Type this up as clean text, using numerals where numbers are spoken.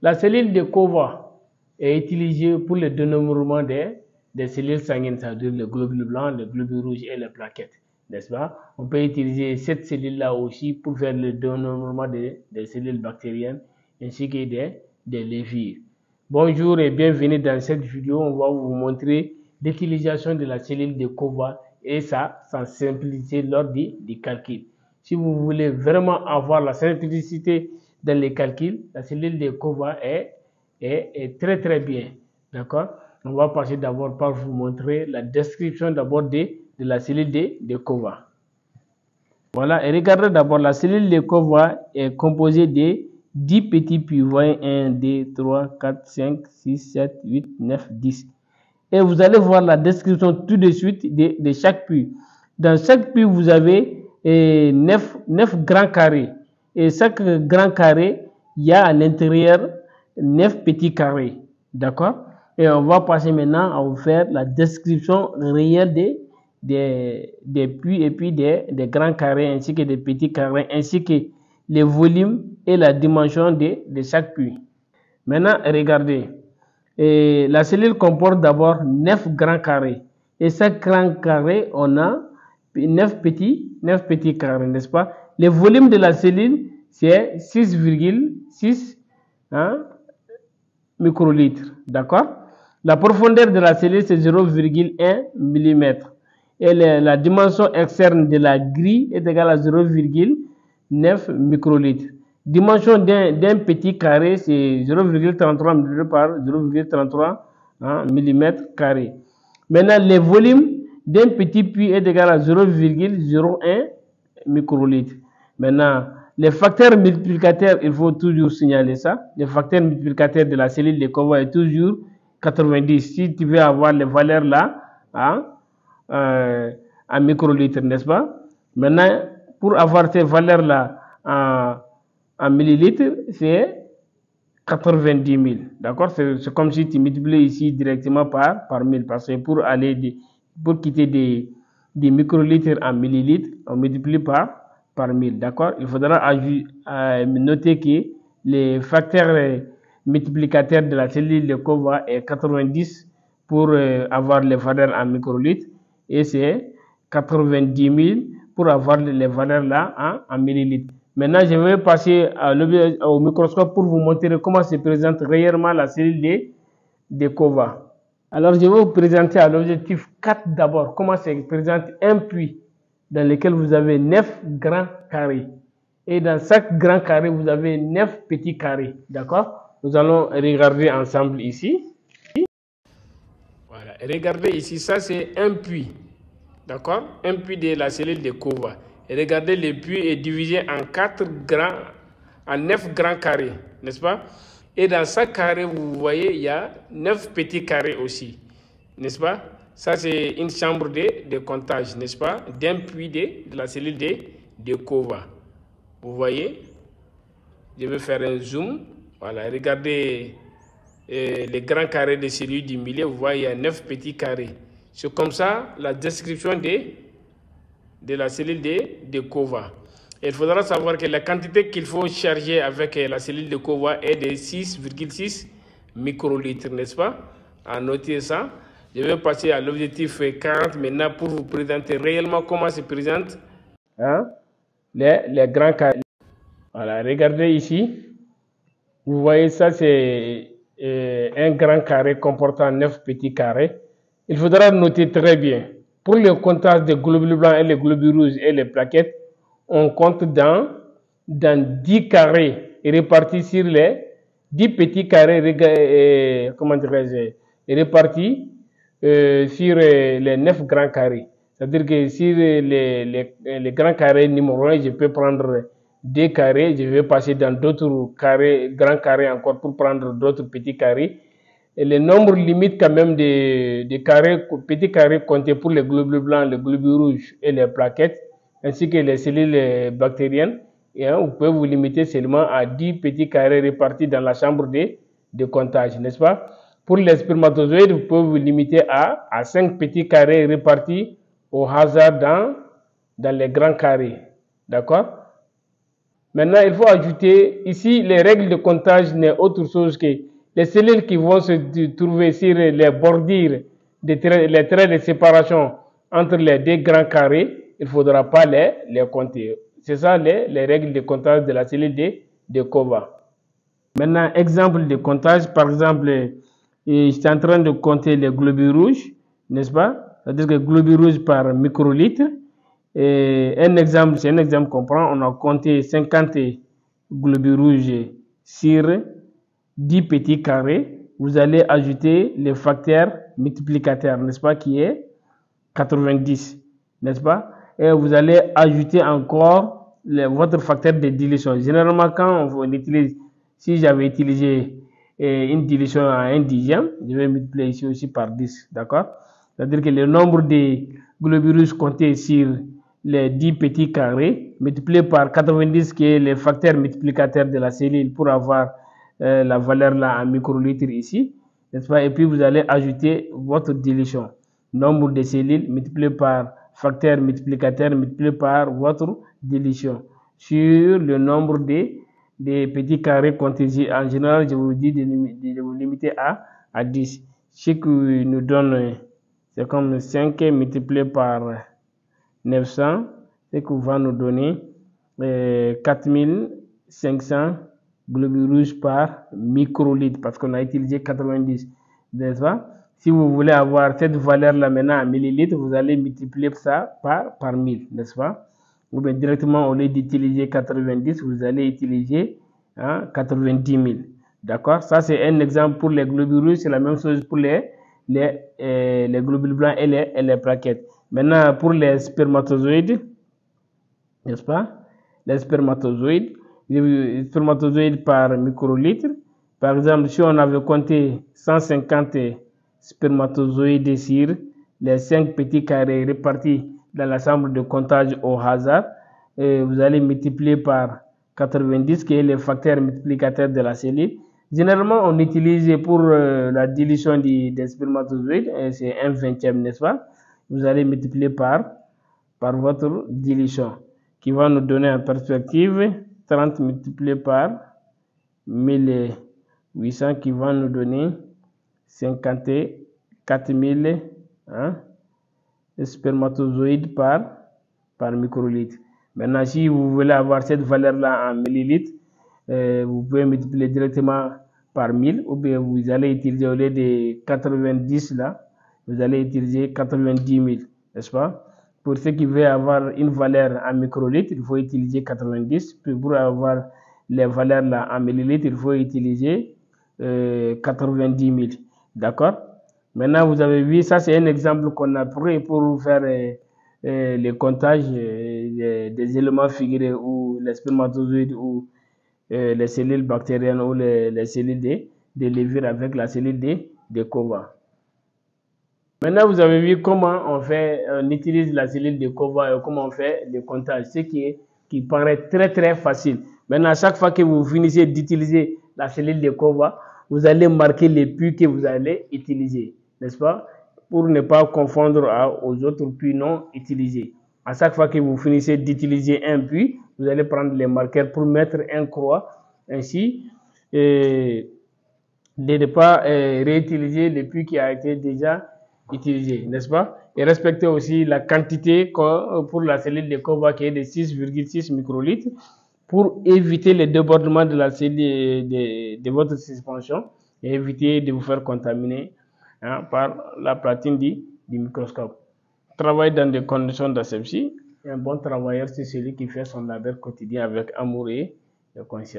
La cellule de COVA est utilisée pour le dénombrement des cellules sanguines, c'est-à-dire les globules blancs, les globules rouges et les plaquettes, n'est-ce pas? On peut utiliser cette cellule-là aussi pour faire le dénombrement des cellules bactériennes ainsi que des levures. Bonjour et bienvenue dans cette vidéo. On va vous montrer l'utilisation de la cellule de COVA et sa simplicité lors du calcul. Si vous voulez vraiment avoir la simplicité dans les calculs, la cellule de COVA est très bien. D'accord? On va passer d'abord par vous montrer la description d'abord de la cellule de COVA. Voilà, et regardez d'abord, la cellule de COVA est composée de 10 petits puits. Vous voyez 1, 2, 3, 4, 5, 6, 7, 8, 9, 10. Et vous allez voir la description tout de suite de chaque puits. Dans chaque puits, vous avez 9 grands carrés. Et chaque grand carré, il y a à l'intérieur 9 petits carrés. D'accord? Et on va passer maintenant à vous faire la description réelle des puits et puis des grands carrés ainsi que des petits carrés ainsi que les volumes et la dimension de chaque puits. Maintenant, regardez. La cellule comporte d'abord 9 grands carrés. Et chaque grand carré, on a 9 petits carrés, n'est-ce pas? Le volume de la cellule, c'est 6,6 microlitres. D'accord? La profondeur de la cellule, c'est 0,1 mm. Et la dimension externe de la grille est égale à 0,9 microlitres. Dimension d'un petit carré, c'est 0,33 mm par 0,33 mm carré. Maintenant, le volume d'un petit puits est égal à 0,01 microlitres. Maintenant, les facteurs multiplicateurs, il faut toujours signaler ça. Les facteurs multiplicateurs de la cellule de COVA est toujours 90. Si tu veux avoir les valeurs là, en microlitres, n'est-ce pas? Maintenant, pour avoir ces valeurs là en millilitres, c'est 90 000. D'accord? C'est comme si tu multiplies ici directement par 1000. Parce que pour quitter des microlitres en millilitres, on multiplie par 1000. D'accord? Il faudra noter que les facteurs multiplicateurs de la cellule de COVA est 90 pour avoir les valeurs en microlitres et c'est 90 000 pour avoir les valeurs là en millilitres. Maintenant, je vais passer au microscope pour vous montrer comment se présente réellement la cellule de COVA. Alors, je vais vous présenter à l'objectif 4 d'abord comment se présente un puits dans lequel vous avez 9 grands carrés. Et dans chaque grand carré, vous avez 9 petits carrés. D'accord? Nous allons regarder ensemble ici. Voilà, regardez ici, ça c'est un puits. D'accord? Un puits de la cellule de COVA. Et regardez, le puits est divisé en 9 grands carrés, n'est-ce pas? Et dans chaque carré, vous voyez, il y a 9 petits carrés aussi, n'est-ce pas? Ça, c'est une chambre de comptage, n'est-ce pas? D'un puits de la cellule de COVA. Vous voyez? Je vais faire un zoom. Voilà, regardez les grands carrés de celui du milieu. Vous voyez, il y a 9 petits carrés. C'est comme ça la description de la cellule de COVA. Il faudra savoir que la quantité qu'il faut charger avec la cellule de COVA est de 6,6 microlitres, n'est-ce pas? À noter ça. Je vais passer à l'objectif 40 maintenant pour vous présenter réellement comment se présentent les grands carrés. Voilà, regardez ici. Vous voyez ça, c'est un grand carré comportant 9 petits carrés. Il faudra noter très bien. Pour le comptage des globules blancs et les globules rouges et les plaquettes, on compte dans 10 carrés répartis sur les 10 petits carrés répartis sur les 9 grands carrés. C'est-à-dire que sur les grands carrés numéro 1, je peux prendre 2 carrés, je vais passer dans d'autres grands carrés encore pour prendre d'autres petits carrés. Et le nombre limite quand même de petits carrés comptés pour les globules blancs, les globules rouges et les plaquettes, ainsi que les cellules bactériennes. Et vous pouvez vous limiter seulement à 10 petits carrés répartis dans la chambre de comptage, n'est-ce pas? Pour les spermatozoïdes, vous pouvez vous limiter à 5 petits carrés répartis au hasard dans les grands carrés. D'accord? Maintenant, il faut ajouter ici les règles de comptage n'est autre chose que les cellules qui vont se trouver sur les bordures, les traits de séparation entre les deux grands carrés. Il ne faudra pas les compter. C'est ça les règles de comptage de la cellule de COVA. Maintenant, exemple de comptage, par exemple, je suis en train de compter les globules rouges, n'est-ce pas? C'est-à-dire que globules rouges par microlitre. Et c'est un exemple qu'on prend. On a compté 50 globules rouges sur 10 petits carrés. Vous allez ajouter le facteur multiplicateur, n'est-ce pas, qui est 90, n'est-ce pas? Et vous allez ajouter encore votre facteur de dilution. Généralement, quand on utilise, si j'avais utilisé une dilution à 1 dixième, je vais multiplier ici aussi par 10, d'accord? C'est-à-dire que le nombre de globules rouges comptés sur les 10 petits carrés multiplié par 90 qui est le facteur multiplicateur de la cellule pour avoir la valeur là en microlitres ici, n'est-ce pas? Et puis vous allez ajouter votre dilution, nombre de cellules multiplié par facteur multiplicateur multiplié par votre dilution sur le nombre de petits carrés comptés ici. En général, je vous dis de vous limiter à 10. Ce qui nous donne, c'est comme 5 multiplié par 900, ce qui va nous donner 4500 globules rouges par microlitre parce qu'on a utilisé 90, n'est-ce pas? Si vous voulez avoir cette valeur-là maintenant en millilitres, vous allez multiplier ça par 1000, n'est-ce pas? Ou bien directement, au lieu d'utiliser 90, vous allez utiliser 90 000. D'accord? Ça, c'est un exemple pour les globules rouges. C'est la même chose pour les globules blancs et les plaquettes. Maintenant, pour les spermatozoïdes, n'est-ce pas? Les spermatozoïdes par microlitre. Par exemple, si on avait compté 150 spermatozoïdes sur les 5 petits carrés répartis dans l'ensemble de comptage au hasard, vous allez multiplier par 90 qui est le facteur multiplicateur de la cellule. Généralement, on utilise pour la dilution des spermatozoïdes, c'est 1/20, n'est-ce pas? Vous allez multiplier par votre dilution qui va nous donner en perspective 30 multiplié par 1800 qui va nous donner 54 000 spermatozoïdes par microlitre. Maintenant, si vous voulez avoir cette valeur-là en millilitres, vous pouvez multiplier directement par 1000 ou bien vous allez utiliser au lieu de 90 là, vous allez utiliser 90 000, n'est-ce pas? Pour ceux qui veulent avoir une valeur en microlitres, il faut utiliser 90. Puis pour avoir les valeurs là en millilitres, il faut utiliser 90 000. D'accord? Maintenant, vous avez vu, ça c'est un exemple qu'on a pris pour faire le comptage des éléments figurés ou les spermatozoïdes ou les cellules bactériennes ou les cellules de levure avec la cellule de COVA. Maintenant, vous avez vu comment on utilise la cellule de COVA et comment on fait le comptage, ce qui paraît très très facile. Maintenant, à chaque fois que vous finissez d'utiliser la cellule de COVA, vous allez marquer les puits que vous allez utiliser, n'est-ce pas? Pour ne pas confondre aux autres puits non utilisés. À chaque fois que vous finissez d'utiliser un puits, vous allez prendre les marqueurs pour mettre un croix, ainsi de ne pas réutiliser le puits qui a été déjà utilisé, n'est-ce pas? Et respecter aussi la quantité pour la cellule de COVA qui est de 6,6 microlitres pour éviter le débordement de la cellule de votre suspension et éviter de vous faire contaminer par la platine du microscope. Travailler dans des conditions d'asepsie. Un bon travailleur, c'est celui qui fait son labeur quotidien avec amour et conscience.